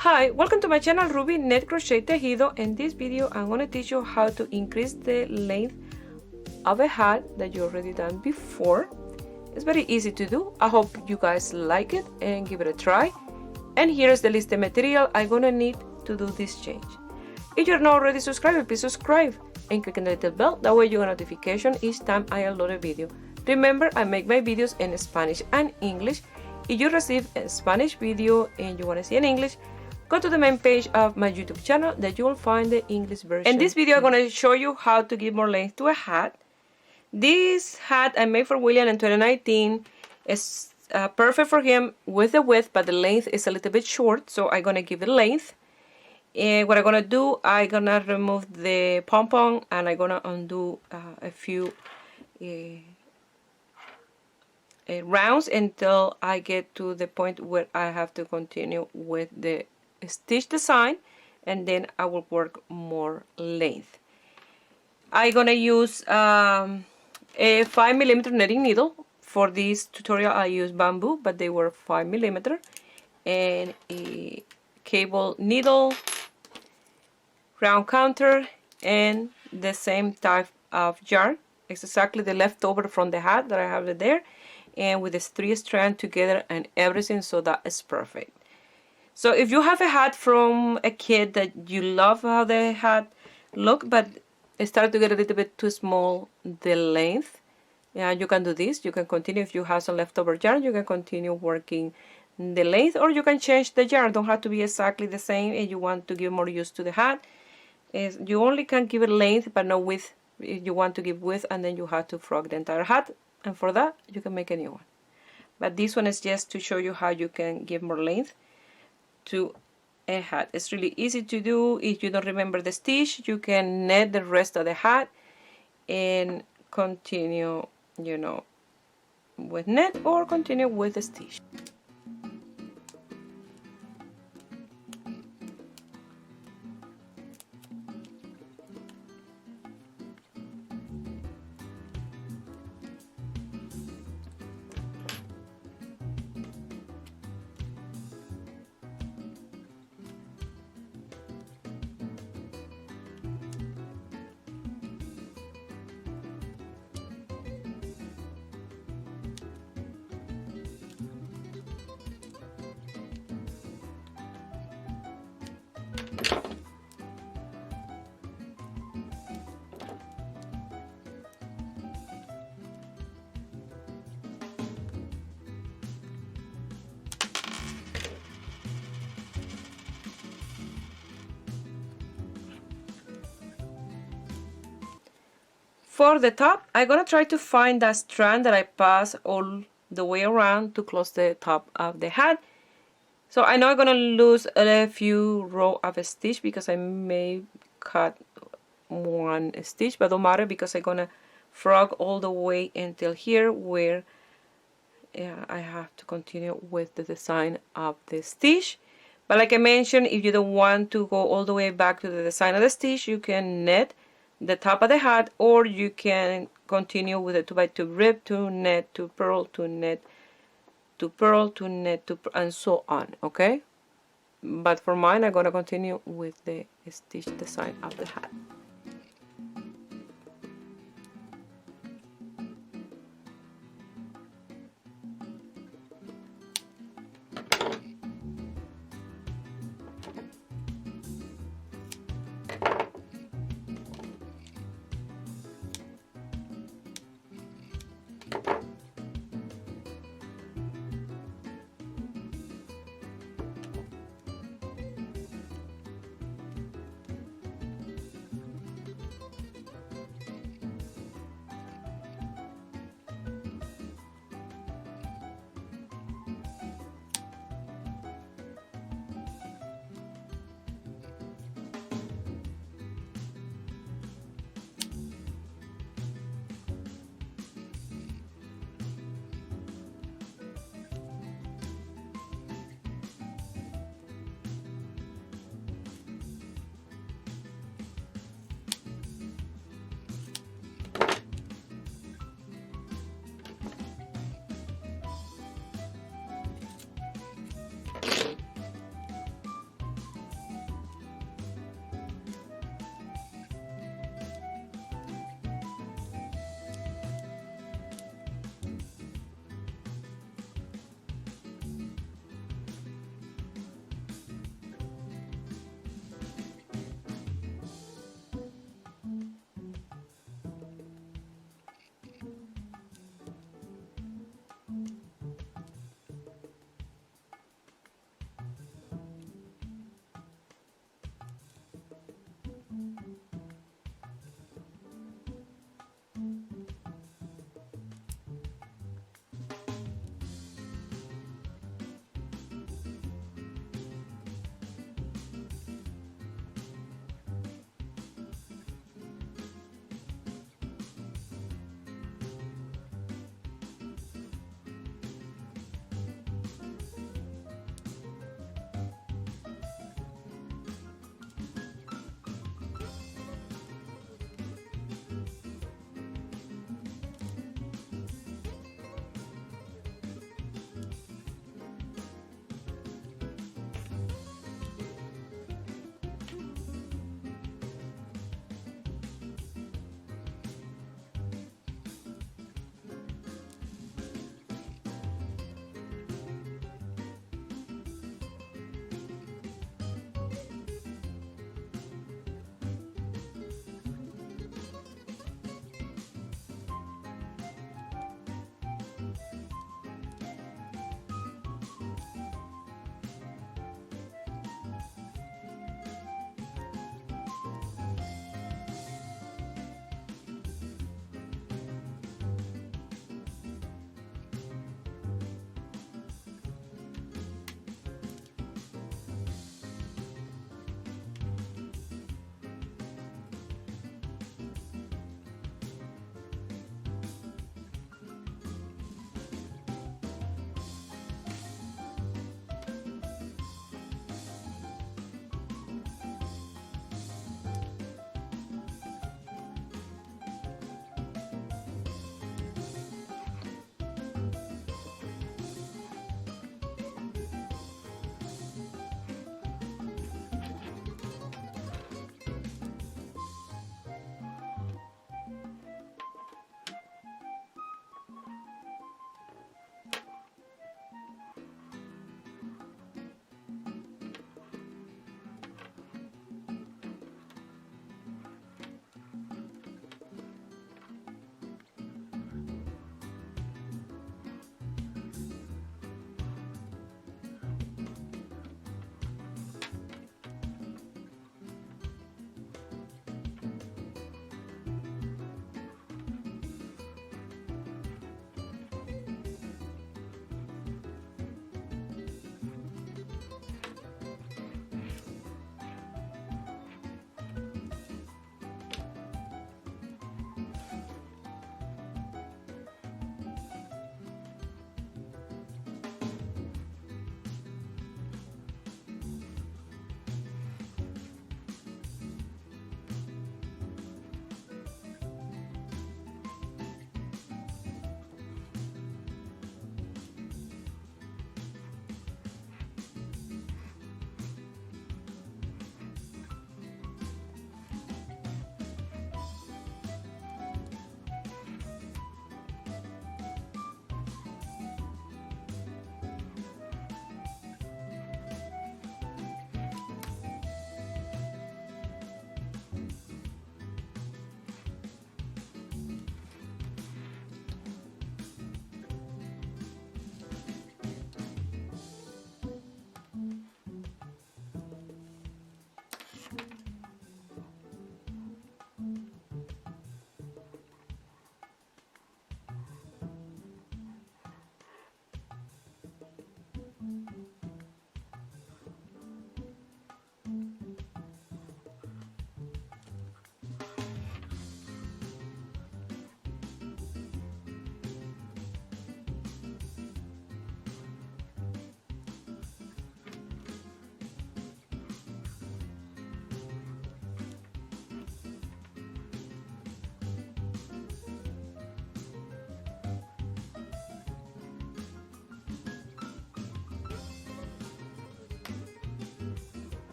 Hi, welcome to my channel Ruby Net Crochet Tejido. In this video I'm going to teach you how to increase the length of a hat that you already done before. It's very easy to do. I hope you guys like it and give it a try. And here's the list of material I'm going to need to do this change. If you're not already subscribed, please subscribe and click on the little bell. That way you get a notification each time I upload a video. Remember, I make my videos in Spanish and English. If you receive a Spanish video and you want to see in English, go to the main page of my YouTube channel that you will find the English version. In this video, I'm going to show you how to give more length to a hat. This hat I made for William in 2019 is perfect for him with the width, but the length is a little bit short, so I'm going to give it length. And what I'm going to do, I'm going to remove the pom-pom and I'm going to undo a few rounds until I get to the point where I have to continue with the stitch design, and then I will work more length. I'm gonna use a 5mm netting needle. For this tutorial I used bamboo, but they were 5mm, and a cable needle, round counter, and the same type of yarn. It's exactly the leftover from the hat that I have there, and with the 3 strands together and everything, so that is perfect. So if you have a hat from a kid that you love how the hat look, but it started to get a little bit too small, the length, yeah, you can do this. You can continue. If you have some leftover yarn, you can continue working the length, or you can change the yarn. Don't have to be exactly the same. And you want to give more use to the hat, you only can give it length but not width. If you want to give width, and then you have to frog the entire hat, and for that you can make a new one. But this one is just to show you how you can give more length to a hat. It's really easy to do. If you don't remember the stitch, you can net the rest of the hat and continue, you know, with net, or continue with the stitch. For the top, I'm gonna try to find that strand that I pass all the way around to close the top of the hat. So I know I'm gonna lose a few rows of a stitch because I may cut one stitch, but don't matter because I'm gonna frog all the way until here where I have to continue with the design of the stitch. But like I mentioned, if you don't want to go all the way back to the design of the stitch, you can net the top of the hat, or you can continue with a 2x2 rib to net to purl to net to purl to net to purl, and so on. Okay, but for mine I'm gonna continue with the stitch design of the hat.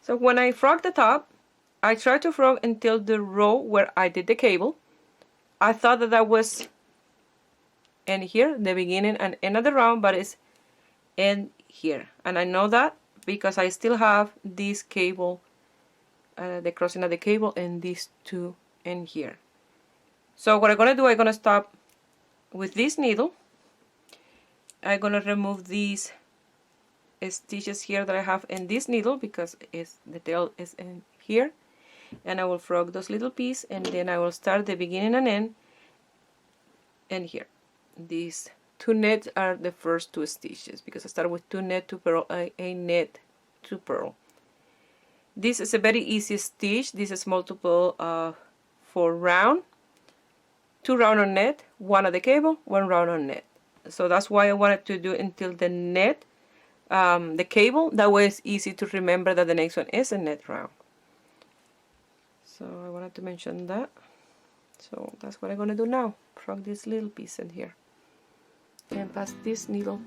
So when I frog the top, I try to frog until the row where I did the cable. I thought that that was in here, the beginning and end of the round, but it's in here. And I know that because I still have this cable, the crossing of the cable, and these two in here. So what I'm gonna do, I'm gonna stop with this needle. I'm gonna remove these stitches here that I have in this needle because the tail is in here, and I will frog those little pieces, and then I will start the beginning and end in here. These two nets are the first two stitches because I start with two net, two purl, a net, two purl. This is a very easy stitch. This is multiple 4 round, 2 round on net, 1 on the cable, 1 round on net. So that's why I wanted to do until the net, the cable. That way it's easy to remember that the next one is a net round. So I wanted to mention that. So that's what I'm gonna do now. Frog this little piece in here and pass this needle.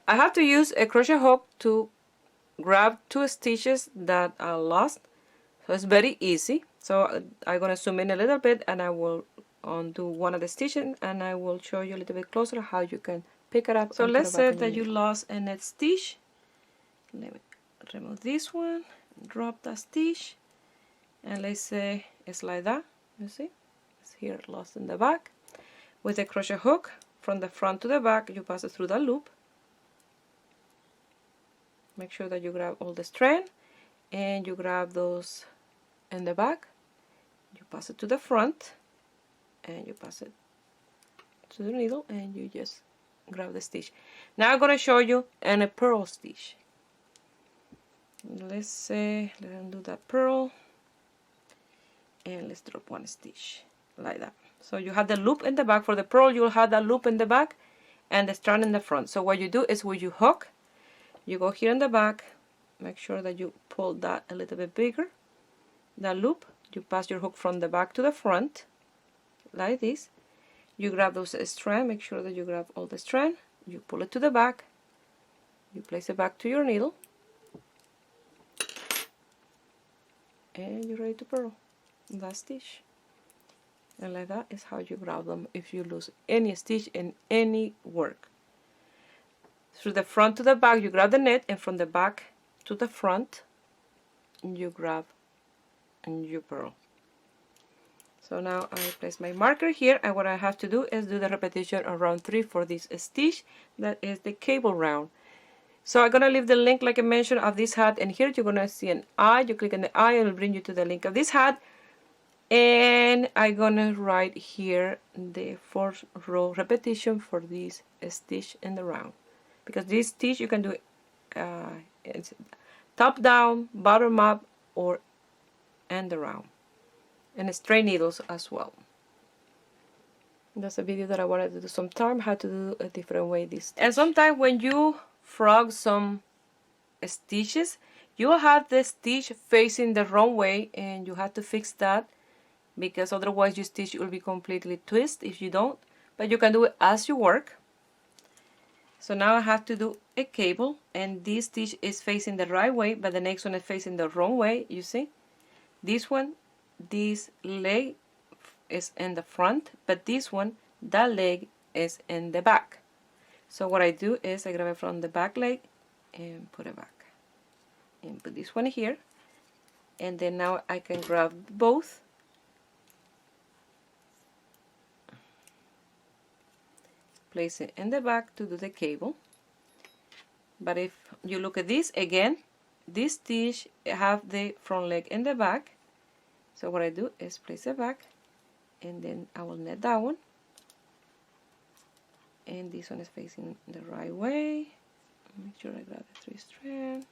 I have to use a crochet hook to grab 2 stitches that are lost, so it's very easy. So I'm gonna zoom in a little bit and I will undo one of the stitches and I will show you a little bit closer how you can pick it up. So let's say that you lost a net stitch. Let me remove this one, drop that stitch, and let's say it's like that. You see, it's here lost in the back. With a crochet hook from the front to the back, you pass it through the loop. Make sure that you grab all the strand and you grab those in the back. You pass it to the front and you pass it to the needle and you just grab the stitch. Now I'm going to show you a purl stitch. Let's say, let's undo that purl and let's drop one stitch like that. So you have the loop in the back. For the purl, you'll have that loop in the back and the strand in the front. So what you do is when you hook, you go here in the back, make sure that you pull that a little bit bigger, that loop, you pass your hook from the back to the front, like this. You grab those strands, make sure that you grab all the strand, you pull it to the back, you place it back to your needle, and you're ready to purl that stitch. And like that is how you grab them if you lose any stitch in any work. Through the front to the back you grab the net, and from the back to the front you grab and you purl. So now I place my marker here, and what I have to do is do the repetition of round 3 for this stitch, that is the cable round. So I'm gonna leave the link, like I mentioned, of this hat, and here you're gonna see an eye. You click on the eye and it will bring you to the link of this hat, and I'm gonna write here the 4th row repetition for this stitch in the round, because this stitch you can do it's top down, bottom up, or end around, and straight needles as well. That's a video that I wanted to do sometime, how to do a different way this stitch. And sometimes when you frog some stitches, you will have the stitch facing the wrong way, and you have to fix that, because otherwise your stitch will be completely twisted if you don't. But you can do it as you work. So now I have to do a cable, and this stitch is facing the right way, but the next one is facing the wrong way. You see, this one, this leg is in the front, but this one, that leg is in the back. So what I do is I grab it from the back leg and put it back, and put this one here, and then now I can grab both, place it in the back to do the cable. But if you look at this again, this stitch have the front leg in the back. So what I do is place it back, and then I will net that one, and this one is facing the right way. Make sure I grab the 3 strand,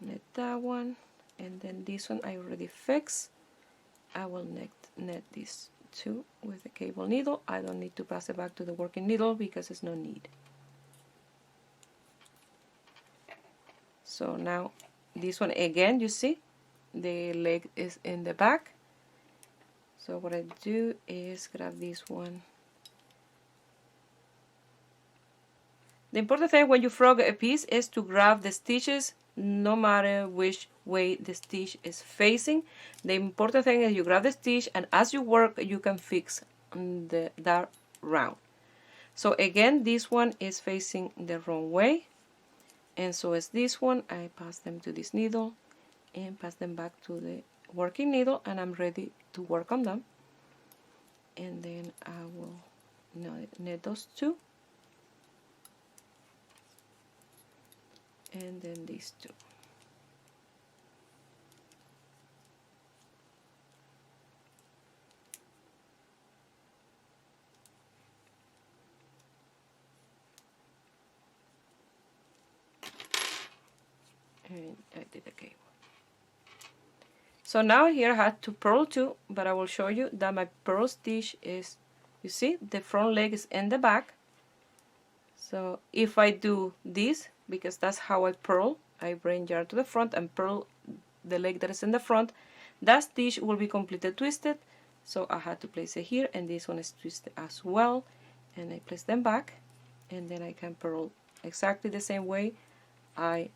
net that one, and then this one I already fixed. I will net these 2 with the cable needle. I don't need to pass it back to the working needle because there's no need. So now this one again, you see the leg is in the back. So what I do is grab this one. The important thing when you frog a piece is to grab the stitches no matter which way the stitch is facing. The important thing is you grab the stitch, and as you work you can fix that round. So again, this one is facing the wrong way, and so is this one. I pass them to this needle and pass them back to the working needle, and I'm ready to work on them. And then I will net those 2, and then these 2. And I did the cable. So now here I had to purl 2, but I will show you that my purl stitch is, you see, the front leg is in the back. So if I do this, because that's how I purl, I bring yarn to the front and purl the leg that is in the front, that stitch will be completely twisted. So I had to place it here, and this one is twisted as well, and I place them back, and then I can purl exactly the same way I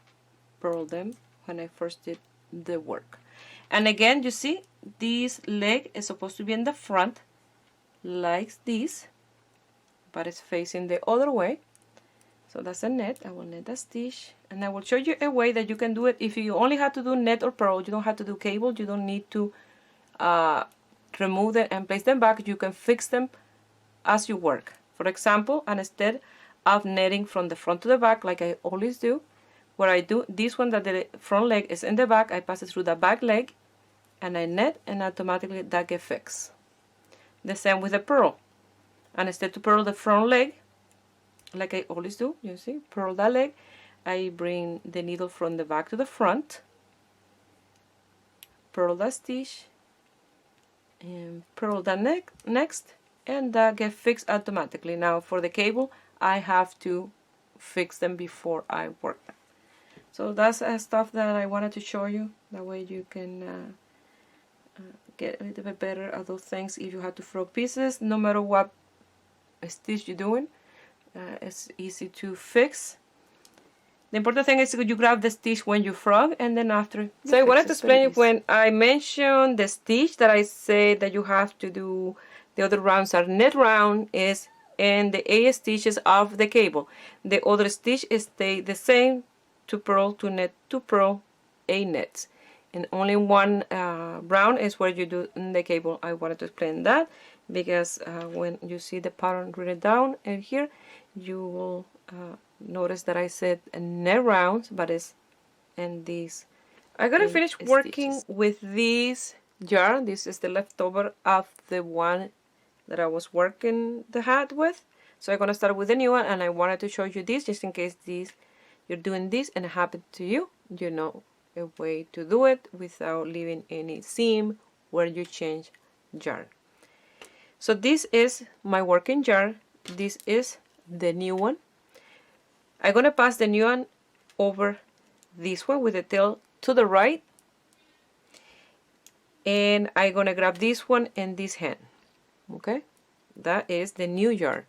purled them when I first did the work. And again, you see, this leg is supposed to be in the front like this, but it's facing the other way. So that's a net. I will net a stitch, and I will show you a way that you can do it. If you only have to do net or purl, you don't have to do cable, you don't need to remove them and place them back. You can fix them as you work. For example, and instead of netting from the front to the back like I always do, where I do this one that the front leg is in the back, I pass it through the back leg and I net, and automatically that gets fixed. The same with the purl. And instead to purl the front leg, like I always do, you see, purl that leg, I bring the needle from the back to the front, purl that stitch, and purl that next, and that gets fixed automatically. Now for the cable, I have to fix them before I work them. So that's stuff that I wanted to show you. That way you can get a little bit better at those things. If you have to throw pieces, no matter what stitch you're doing, it's easy to fix. The important thing is you grab the stitch when you frog, and then after. So I wanted to explain when I mentioned the stitch that I say that you have to do the other rounds are net round is in the A stitches of the cable. The other stitch stay the same, to purl, to net, to purl, A nets. And only one round is where you do in the cable. I wanted to explain that because when you see the pattern written down in here, you will notice that I said net rounds, but it's in these. I'm gonna finish working with this yarn. This is the leftover of the one that I was working the hat with. So I'm gonna start with the new one, and I wanted to show you this just in case you're doing this and it happened to you. You know a way to do it without leaving any seam where you change yarn. So this is my working yarn. This is the new one. I'm gonna pass the new one over this one with the tail to the right, and I'm gonna grab this one in this hand. Okay, that is the new yarn.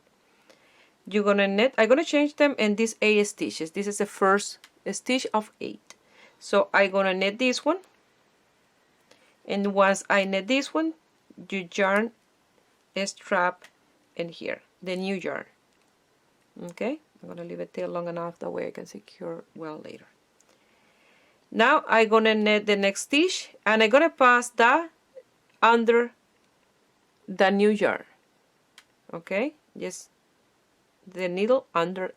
You're gonna net. I'm gonna change them in these 8 stitches. This is the first stitch of 8. So I'm gonna net this one, and once I net this one, your yarn is trapped in here, the new yarn. Okay, I'm gonna leave it tail long enough that way I can secure well later. Now I'm gonna net the next stitch, and I'm gonna pass that under the new yarn. Okay, just the needle under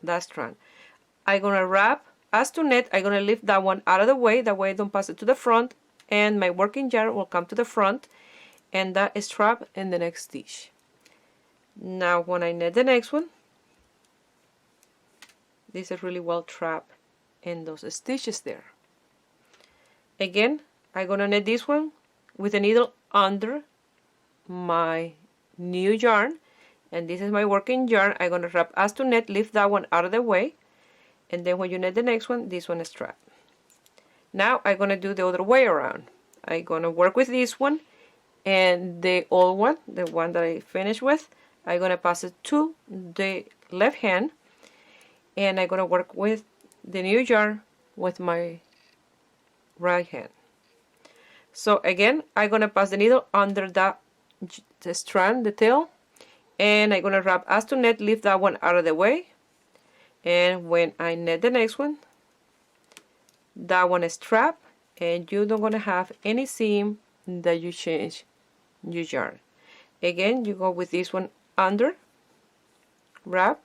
that strand. I'm gonna wrap as to net. I'm gonna lift that one out of the way, that way I don't pass it to the front, and my working yarn will come to the front, and that is trapped in the next stitch. Now when I net the next one, this is really well trapped in those stitches there. Again, I'm gonna net this one with the needle under my new yarn, and this is my working yarn. I'm gonna wrap as to net, lift that one out of the way, and then when you net the next one, this one is trapped. Now I'm gonna do the other way around. I'm gonna work with this one, and the old one, the one that I finished with, I'm gonna pass it to the left hand, and I'm gonna work with the new yarn with my right hand. So again, I'm gonna pass the needle under the strand, the tail, and I'm gonna wrap as to net, lift that one out of the way, and when I net the next one, that one is trapped, and you don't gonna have any seam that you change your yarn. Again, you go with this one under, wrap,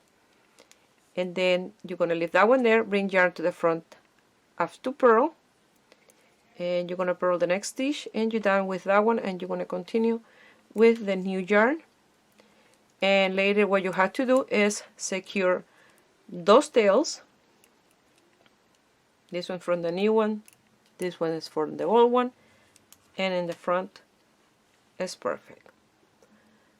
and then you're gonna leave that one there, bring yarn to the front after purl, and you're gonna purl the next stitch, and you're done with that one, and you're gonna continue with the new yarn. And later what you have to do is secure those tails. This one from the new one, this one is from the old one, and in the front is perfect.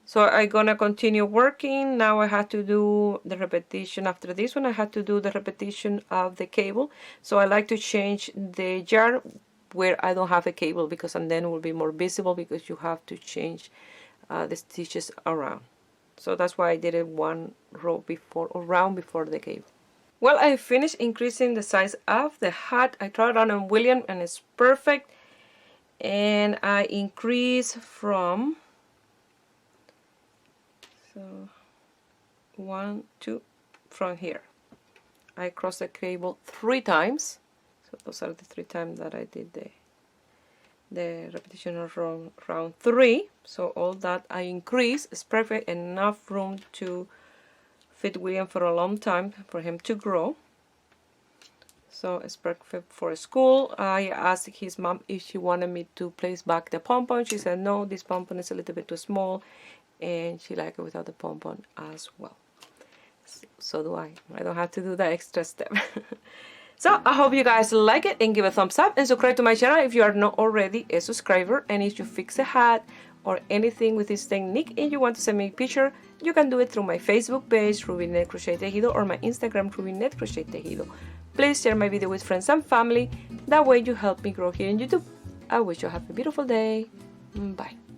So I'm gonna continue working. Now I have to do the repetition. After this one I have to do the repetition of the cable. So I like to change the yarn where I don't have a cable, because and then it will be more visible, because you have to change the stitches around. So that's why I did it one row before, or round before the cable. Well, I finished increasing the size of the hat. I tried it on William and it's perfect. And I increase from 1, 2 from here. I cross the cable 3 times. So those are the 3 times that I did the repetition of round 3. So all that I increase is perfect, enough room to fit William for a long time for him to grow. So it's perfect for school. I asked his mom if she wanted me to place back the pom-pom. She said no, this pom-pom is a little bit too small, and she liked it without the pom-pom as well. So do I. I don't have to do that extra step. So I hope you guys like it and give a thumbs up and subscribe to my channel if you are not already a subscriber. And if you fix a hat or anything with this technique and you want to send me a picture, you can do it through my Facebook page, Rubynet Crochet Tejido, or my Instagram, Rubynet Crochet Tejido. Please share my video with friends and family. That way you help me grow here on YouTube. I wish you have a beautiful day. Bye.